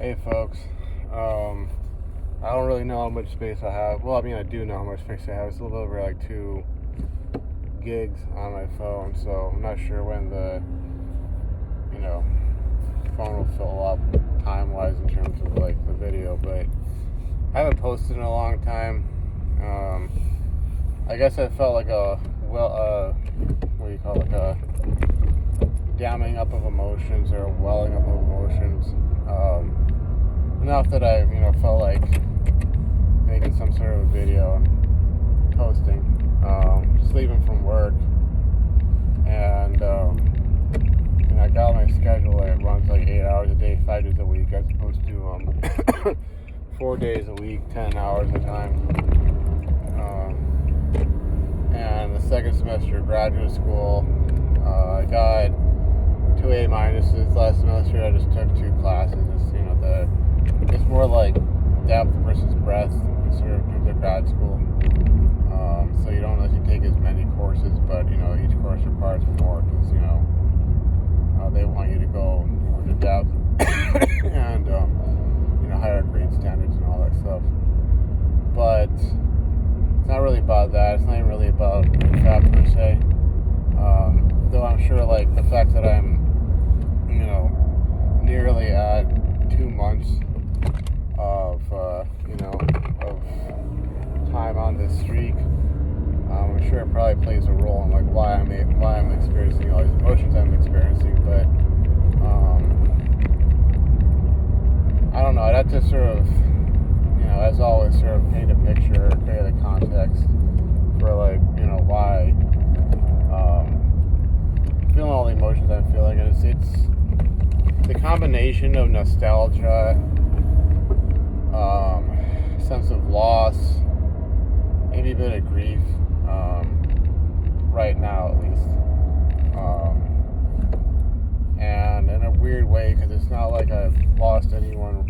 Hey folks, I don't really know how much space I have. Well, I mean, I do know how much space I have. It's a little over like 2 gigs on my phone, so I'm not sure when the, phone will fill up time-wise in terms of like the video, but I haven't posted in a long time. I guess I felt like a damming up of emotions or a welling up of emotions. Enough that I've, felt like making some sort of a video and posting. Just leaving from work, and I got my schedule. It runs like 8 hours a day, 5 days a week, as opposed to 4 days a week, 10 hours a time. And the second semester of graduate school, I got 2 A minuses last semester. I just took 2 classes. It's more like depth versus breadth in terms of grad school. So you don't necessarily take as many courses, but each course requires more because they want you to go into depth and higher grade standards and all that stuff. But it's not really about that. It's not even really about FAP per se. Though I'm sure like the fact that I'm nearly at 2 months of time on this streak, I'm sure it probably plays a role in like why I'm experiencing all these emotions I'm experiencing. But I don't know. I'd have to sort of, as always, sort of paint a picture, create a context for like why feeling all the emotions I'm feeling, and it's the combination of nostalgia, sense of loss, maybe a bit of grief, right now at least, and in a weird way, because it's not like I've lost anyone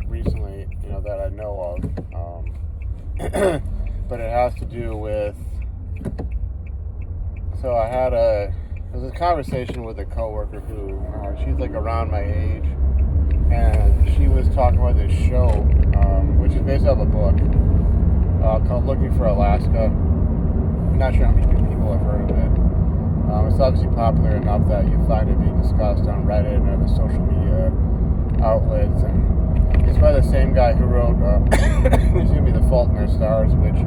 recently that I know of, but it has to do with, so there was a conversation with a coworker who, she's like around my age, and she was talking about this show, which is based off a book called Looking for Alaska. I'm not sure how many people have heard of it. It's obviously popular enough that you find it being discussed on Reddit and other social media outlets, and it's by the same guy who wrote The Fault in Our Stars, which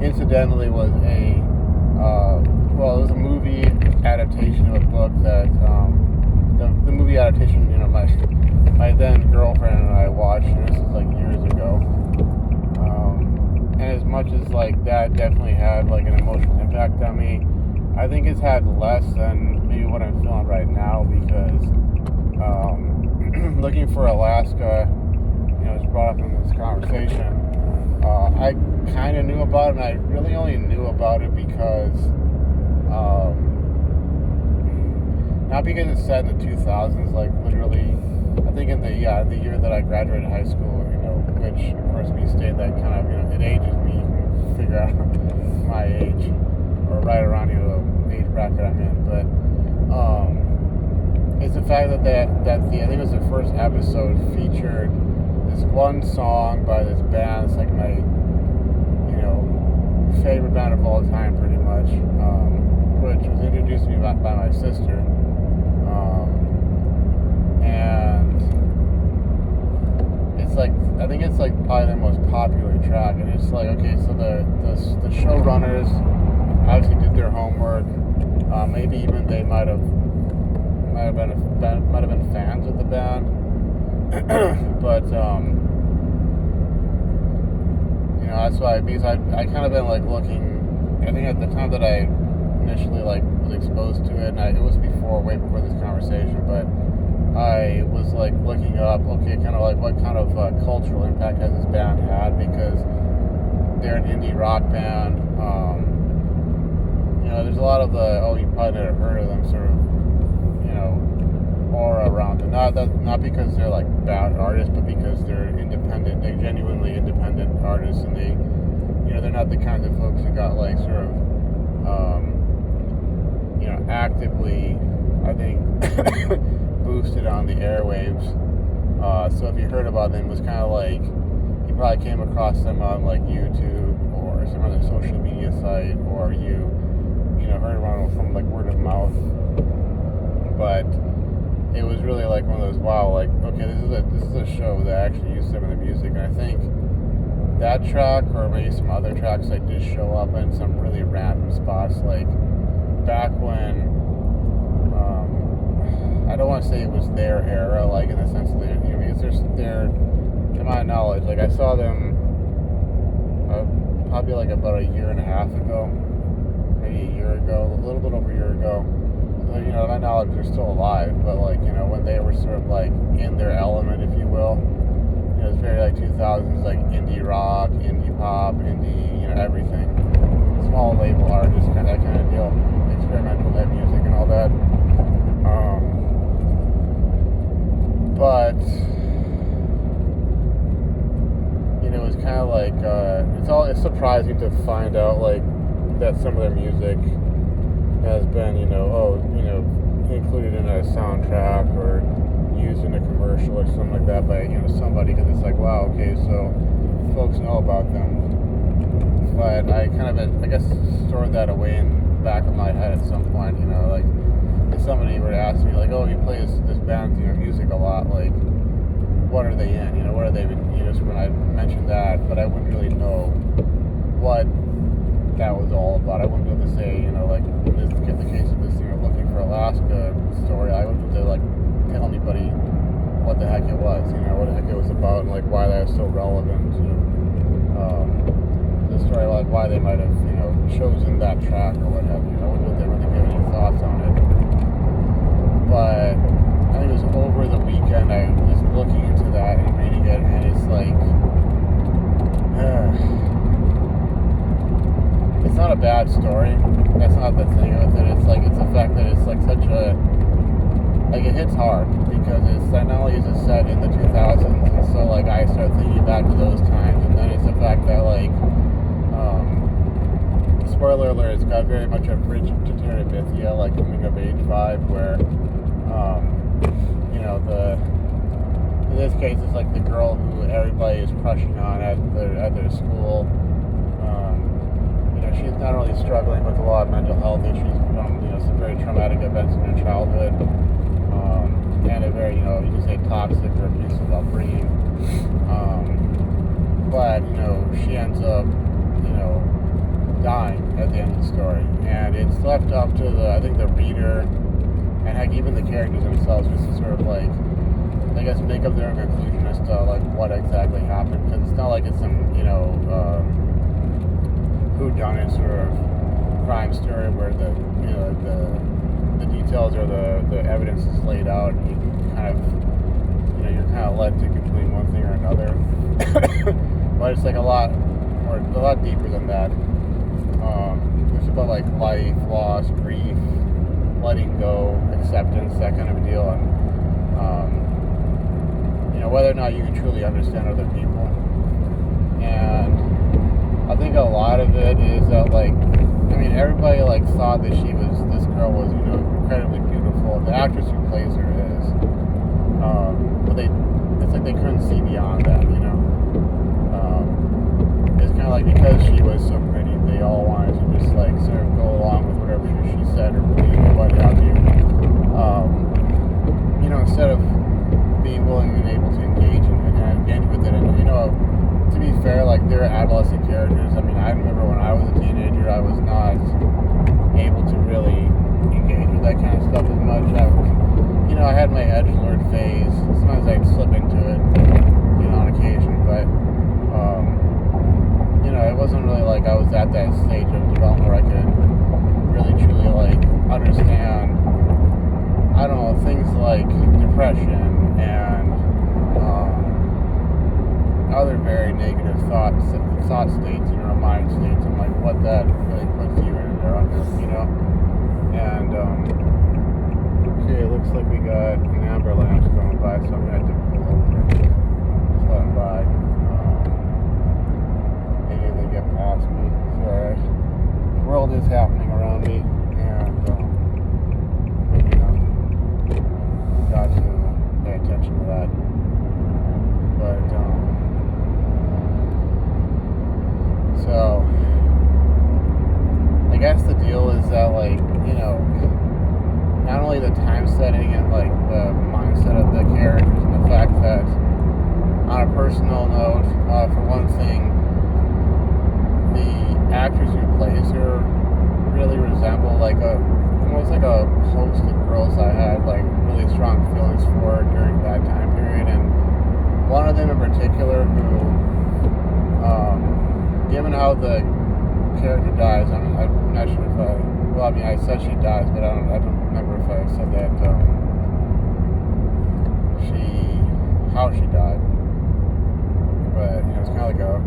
incidentally was it was a movie adaptation of a book that the movie adaptation, my then girlfriend and I watched, and this is like years ago. And as much as like that definitely had like an emotional impact on me, I think it's had less than maybe what I'm feeling right now, because Looking for Alaska, was brought up in this conversation. I kind of knew about it, and I really only knew about it because not because it's set in the 2000s, like literally, I think in the year that I graduated high school, which of course we stayed that kind of, it ages me, you can figure out my age, or right around the age bracket I'm in, but it's the fact that I think it was the first episode featured this one song by this band. It's like my, favorite band of all time, pretty much, which was introduced to me by my sister. And it's like, I think it's like probably their most popular track, and it's like, okay, so the showrunners obviously did their homework. Maybe even they might have been fans of the band, but that's why, because I kind of been like looking. I think at the time that I initially like was exposed to it, and it was way before this conversation, but I was like looking up, okay, kind of like what kind of cultural impact has this band had, because they're an indie rock band. There's a lot of you probably never heard of them sort of, aura around them. Not because they're like bad artists, but because they're independent. They're genuinely independent artists, and they're not the kinds of folks who got like sort of, actively, I think, boosted on the airwaves So if you heard about them, it was kind of like you probably came across them on like YouTube or some other social media site, or you heard about them from like word of mouth. But it was really like one of those, wow, like, okay, this is a show that actually used some of the music, and I think that track or maybe some other tracks like did show up in some really random spots, like back when I don't want to say it was their era, like in the sense that because they're to my knowledge, like I saw them probably like about a year and a half ago, maybe a year ago, a little bit over a year ago. So, to my knowledge, they're still alive, but like when they were sort of like in their element, if you will. It was very like 2000s, like indie rock, indie pop, indie, everything. Small label artists, that kind of deal. Experimental type music and all that. But it was kind of like it's surprising to find out like that some of their music has been included in a soundtrack or used in a commercial or something like that by somebody, because it's like, wow, okay, so folks know about them. But I kind of I guess stored that away in the back of my head at some point, like if somebody were to ask me like, oh, you play this band's music a lot, like what are they in, what are they been, so when I mentioned that, but I wouldn't really know what that was all about. I wouldn't be able to say, like in the case of this, Looking for Alaska story, I wouldn't be able to like tell anybody what the heck it was, what the heck it was about, and like why that was so relevant to the story, like why they might have, chosen that track or what have you. I wouldn't really give any thoughts on it. But I think it was over the weekend I was looking into that and reading it, and it's like, it's not a bad story. That's not the thing with it. It's like, it's the fact that it's like such a, like it hits hard, because it's not only is it set in the 2000s, and so like I start thinking back to those times, and then it's the fact that like, spoiler alert, it's got very much a Bridge to Terabithia, like coming of age vibe, where in this case it's like the girl who everybody is crushing on at their school. She's not only struggling with a lot of mental health issues from some very traumatic events in her childhood, and a very you could say toxic or abusive upbringing. But she ends up dying at the end of the story, and it's left up to the reader, and heck, even the characters themselves, just to sort of like, I guess, make up their own conclusion as to like what exactly happened, because it's not like it's some whodunit sort of crime story where the details or the evidence is laid out, and you kind of you're kind of led to conclude one thing or another. But it's like a lot deeper than that. It's about like life, loss, grief, letting go, acceptance, that kind of a deal, and whether or not you can truly understand other people. And I think a lot of it is that everybody thought that this girl was incredibly beautiful. The actress who plays her is, but it's like they couldn't see beyond that. It's kind of like, because she was so pretty, they all wanted to just sort of go along with whatever she said or believed or what have you. Instead of being willing and able to engage with it, and to be fair, they're adolescent characters. I mean, I remember when I was a teenager, I was not able to really engage with that kind of stuff as much. I had my edgelord phase. Sometimes I'd slip into it, on occasion, but it wasn't really like I was at that stage of development where I could really truly understand, I don't know, things like depression and other very negative thought states, mind states, and what that really puts you in or under, And okay, it looks like we got an amber lamps going by, so I'm gonna have to pull over. Just let them by. Maybe they get past me. Sorry, the world is happening around me, and got to pay attention to that. definitely the time setting and like the mindset of the characters and the fact that, on a personal note, for one thing, the actors who plays her really resemble like almost like a host of girls I had like really strong feelings for during that time period, and one of them in particular who, given how the character dies, I'm not sure if I said she dies, but I don't remember if I said that how she died, but it's kind of like a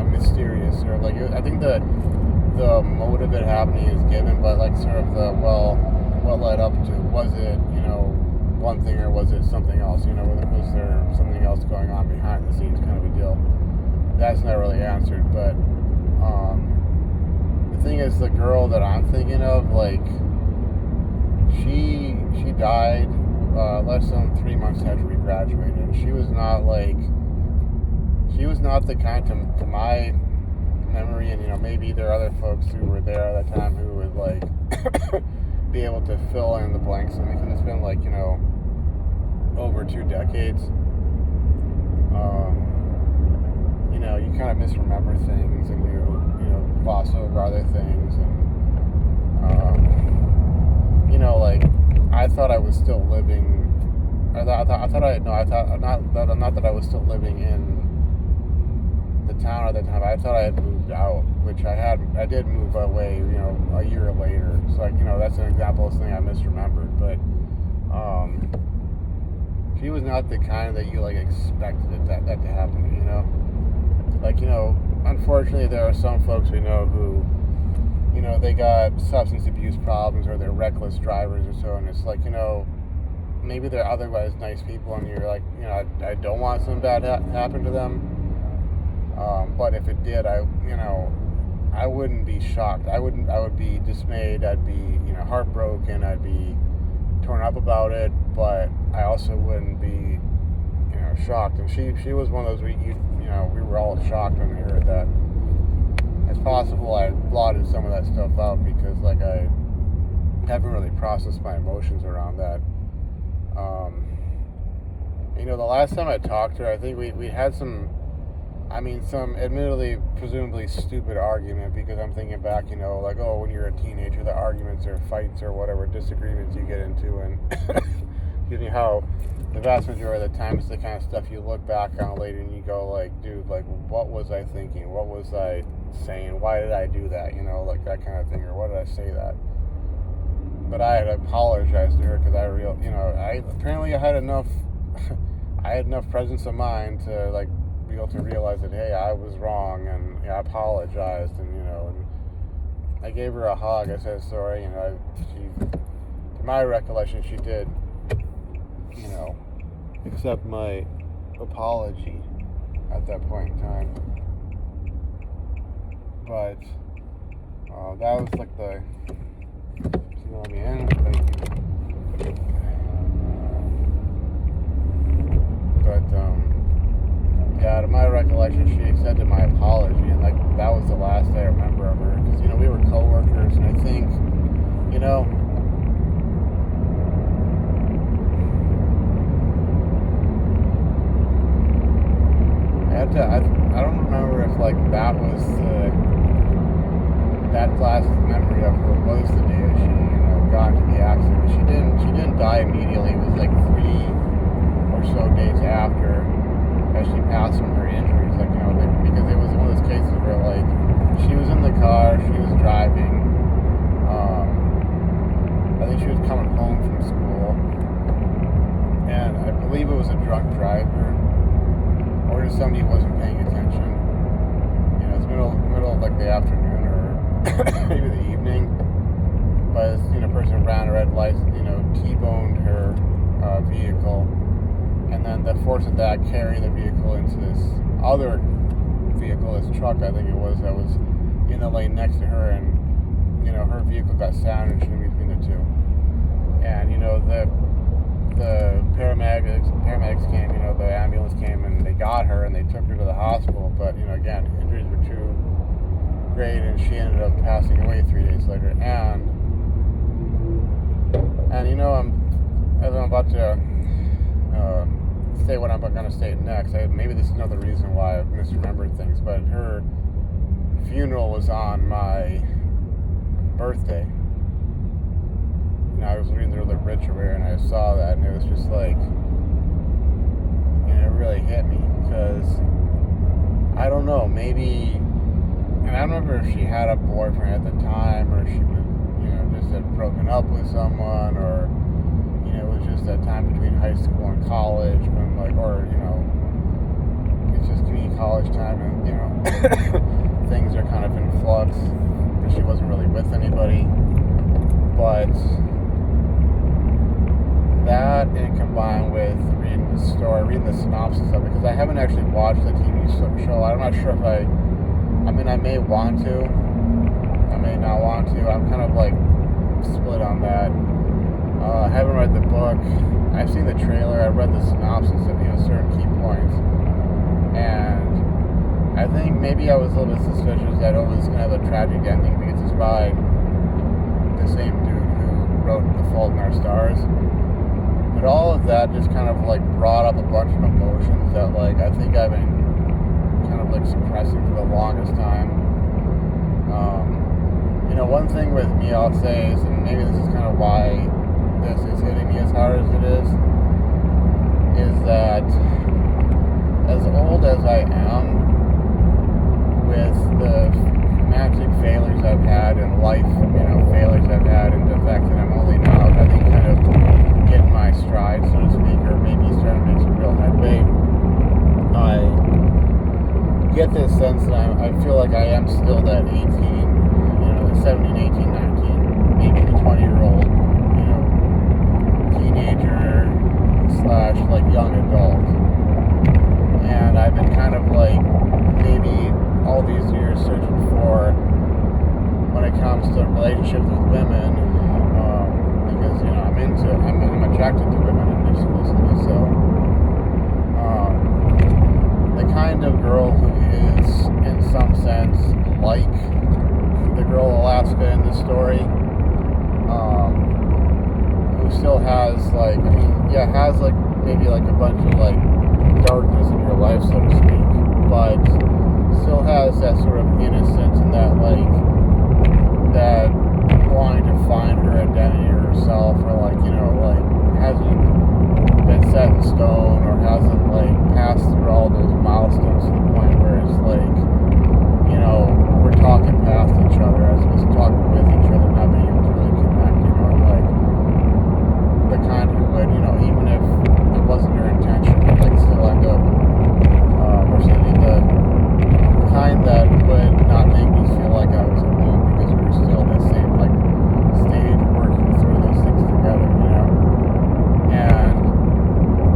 mysterious sort of like, I think the mode of it happening is given, but like sort of what led up to, was it one thing or was it something else? Was there something else going on behind the scenes, kind of a deal? That's not really answered, but the thing is, the girl that I'm thinking of, like, she died less than 3 months after we graduated, and she was not the kind, to my memory, and maybe there are other folks who were there at that time who would like be able to fill in the blanks, and because it's been like over 2 decades. You kind of misremember things, and you gloss over other things, and like, I thought I was still living. Not that I was still living in the town at the time. I thought I had moved out, which I did move away, a year later. So that's an example of something I misremembered. But she was not the kind that you like expected that to happen. Unfortunately, there are some folks we know who, they got substance abuse problems, or they're reckless drivers or so, and it's like, maybe they're otherwise nice people, and you're like, I don't want something bad happen to them. But if it did, I wouldn't be shocked. I would be dismayed. I'd be, heartbroken. I'd be torn up about it. But I also wouldn't be, shocked. And she was one of those we were all shocked when we heard that. It's possible I blotted some of that stuff out because, like, I haven't really processed my emotions around that. The last time I talked to her, I think we had some admittedly, presumably stupid argument, because I'm thinking back, like, when you're a teenager, the arguments or fights or whatever disagreements you get into, and how the vast majority of the time it's the kind of stuff you look back on later and you go, like, dude, like, what was I thinking? What was I saying? Why did I do that? Like that kind of thing, or why did I say that? But I had apologized to her because I had enough I had enough presence of mind to, like, be able to realize that, hey, I was wrong, and I apologized, and and I gave her a hug. I said sorry, she, to my recollection, she did, accept my apology at that point in time. But that was like the, let me in. Thank you. But yeah, to my recollection, she accepted my apology, and like that was the last I remember of her, because we were co-workers, and I think I don't remember if like that was that last memory of her was the day she got into the accident. She didn't die immediately. It was like 3 or so days after as she passed from her injuries, like, because it was one of those cases where, like, she was in the car, she was driving, I think she was coming home from school, and I believe it was a drunk driver, or just somebody who wasn't paying attention. It's middle of, like, the afternoon, or maybe the evening, but this, person ran a red light, T-boned her vehicle, and then the force of that carried the vehicle into this other vehicle, this truck, I think it was, that was in the lane next to her, and her vehicle got sandwiched in between the two. And the paramedics came, the ambulance came, and they got her and they took her to the hospital. But again, injuries were too great, and she ended up passing away 3 days later. And And as I'm about to say what I'm going to say next, maybe this is another reason why I've misremembered things, but her funeral was on my birthday. I was reading the obituary and I saw that, and it was just like, it really hit me, because I don't know, maybe, and I don't remember if she had a boyfriend at the time, or she was, just had broken up with someone, or it was just that time between high school and college when, it's just community college time, and things are kind of in flux, because she wasn't really with anybody. But that, and combined with reading the story, reading the synopsis of it, because I haven't actually watched the TV show. I'm not sure if I may want to, I may not want to. I'm kind of split on that. I haven't read the book. I've seen the trailer. I've read the synopsis of certain key points, and I think maybe I was a little bit suspicious that it was going to have a tragic ending, because it's by the same dude who wrote The Fault in Our Stars. But all of that just kind of brought up a bunch of emotions that I think I've been kind of suppressing for the longest time. One thing with me I'll say is, and maybe this is kind of why this is hitting me as hard as it is that as old as I am, with the romantic failures I've had in life, failures I've had, and the fact that I'm only now, I think, kind of getting my stride, so to speak, or maybe starting to make some real headway, I get this sense that I feel like I am still that 18, 17, 18, 19, maybe the 20-year-old, teenager / young adult. And I've been kind of maybe all these years searching for, when it comes to relationships with women, because I'm attracted to women exclusively, so the kind of girl who is in some sense like the girl Alaska in the story, who still has has maybe a bunch of darkness in her life, so to speak, but still has that sort of innocence and that that wanting to find her identity or herself, or hasn't been set in stone, or hasn't passed through all those milestones to the point where it's we're talking past each other as opposed to talking with each other, not being able to really connect, the kind who would, even if it wasn't her intention, still end up, or the kind that would not make me feel like I was alone, because we were still in the same stage working through those things together, and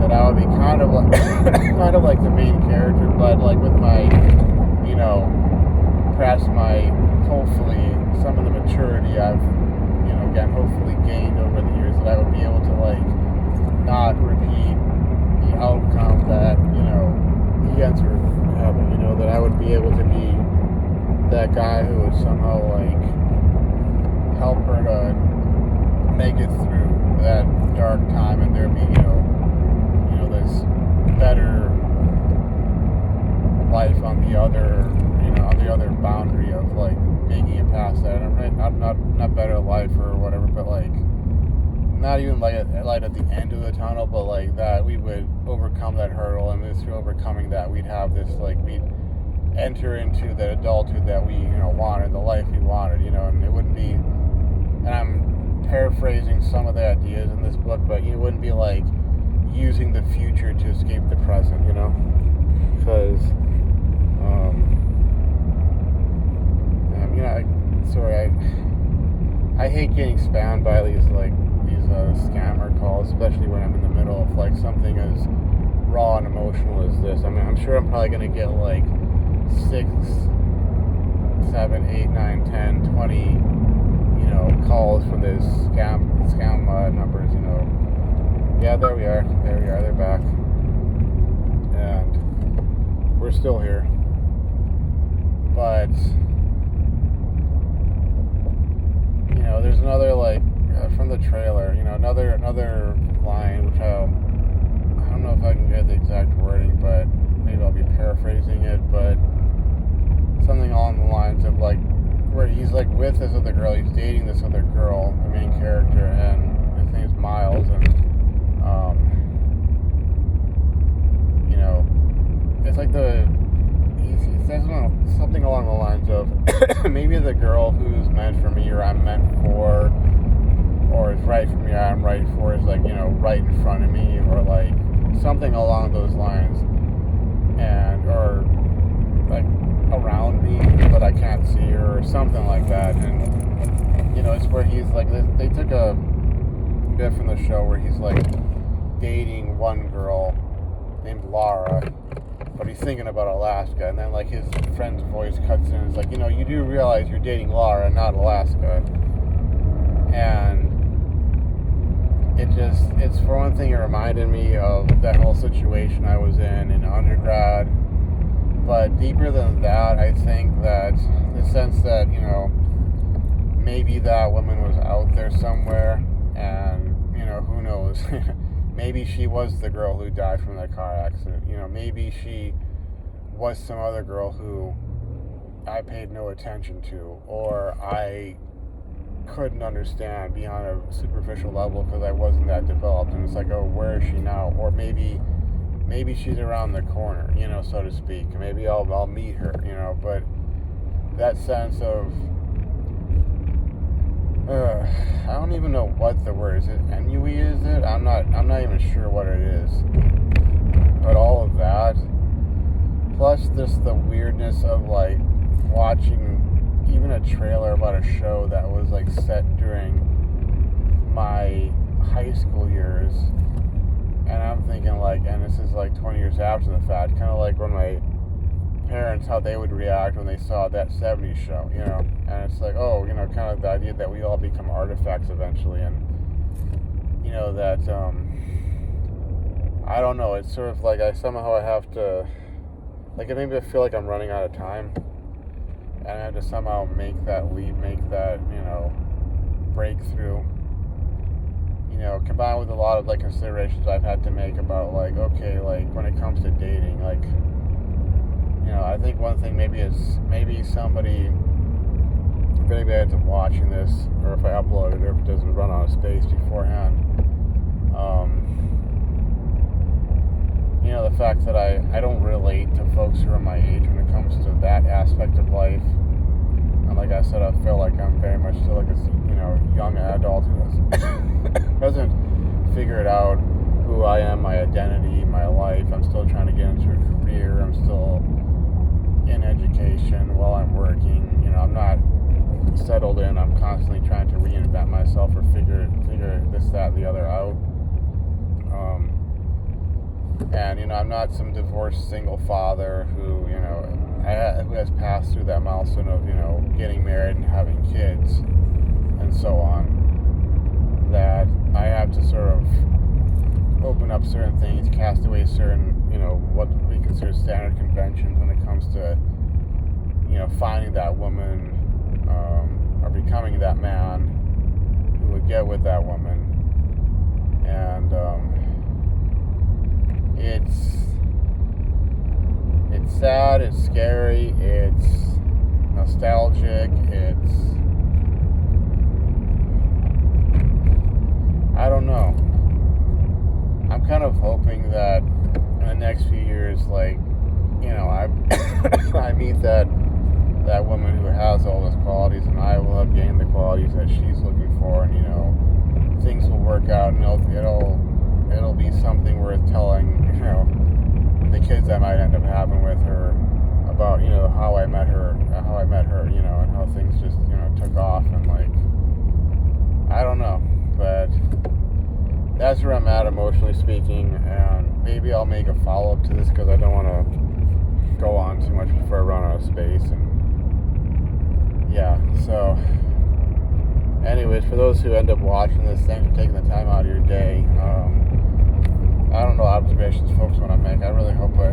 that I would be kind of like the main character, but with my, perhaps hopefully some of the maturity I've, again, hopefully gained over the years, that I would be able to not repeat the outcome that he ends up having, that I would be able to be that guy who would somehow help her to make it through that dark time, and there be this better life on the other boundary of making it past that. And not better life or whatever, but not even light at the end of the tunnel, but that we would overcome that hurdle, and through overcoming that, we'd have this we'd enter into the adulthood that we wanted, the life we wanted, and it wouldn't be, and I'm paraphrasing some of the ideas in this book, but it wouldn't be using the future to escape the present, because I hate getting spammed by these scammer calls, especially when I'm in the middle of something as raw and emotional as this. I'm sure I'm probably gonna get 6, 7, 8, 9, 10, 20 calls from this scam numbers. Yeah, there we are, they're back, and we're still here. But there's another from the trailer, another line, which I don't know if I can get the exact wording, but maybe I'll be paraphrasing it, but something along the lines of like, where he's like with this other girl, he's dating this other girl, the main character, and his name's Miles, and it's like he says something along the lines of maybe the girl who's meant for me or I'm meant for, or is right for me or I'm right for, is like, right in front of me, or like something along those lines, or like around me but I can't see her, or something like that. And it's where he's like, they took a bit from the show where he's like dating one girl named Laura, but he's thinking about Alaska, and then like his friend's voice cuts in and it's like, you do realize you're dating Laura, not Alaska. And it's for one thing, it reminded me of that whole situation I was in undergrad. But deeper than that, I think that the sense that, maybe that woman was out there somewhere, and, who knows, maybe she was the girl who died from that car accident. Maybe she was some other girl who I paid no attention to, or I couldn't understand beyond a superficial level because I wasn't that developed. And it's like, oh, where is she now? Or maybe she's around the corner, so to speak. Maybe I'll meet her, but that sense of, I don't even know what the word is. Ennui, is it? I'm not even sure what it is. But all of that, plus just the weirdness of like watching even a trailer about a show that was like set during my high school years. And I'm thinking like, and this is like 20 years after the fact, kind of like when my parents, how they would react when they saw that 70s show, and it's like, oh, kind of the idea that we all become artifacts eventually, and, that, I don't know, it's sort of like I have to, like, it maybe I feel like I'm running out of time, and I have to somehow make that leap, make that, breakthrough. Combined with a lot of like considerations I've had to make about like, okay, like when it comes to dating, like, I think one thing maybe somebody, if anybody ends up watching this, or if I upload it, or if it doesn't run out of space beforehand, the fact that I don't relate to folks who are my age when it comes to that aspect of life. And like I said, I feel like I'm very much still like a young adult who hasn't figured out who I am, my identity, my life. I'm still trying to get into a career. I'm still in education while I'm working. I'm not settled in. I'm constantly trying to reinvent myself or figure this, that, the other out. And I'm not some divorced single father who who has passed through that milestone of getting married and having kids and so on, that I have to sort of open up certain things, cast away certain what we consider standard conventions when it comes to finding that woman, or becoming that man who would get with that woman. And it's sad, it's scary, it's nostalgic, I don't know. I'm kind of hoping that in the next few years, like, I meet that woman who has all those qualities, and I will have gained the qualities that she's looking for, and things will work out, and it'll be something worth telling, the kids I might end up having with her about, how I met her, and how things just, took off, and like, I don't know, but that's where I'm at emotionally speaking, and maybe I'll make a follow-up to this because I don't want to go on too much before I run out of space, and yeah, so anyways, for those who end up watching this, thanks for taking the time out of your day. I don't know observations folks want to make. I really hope I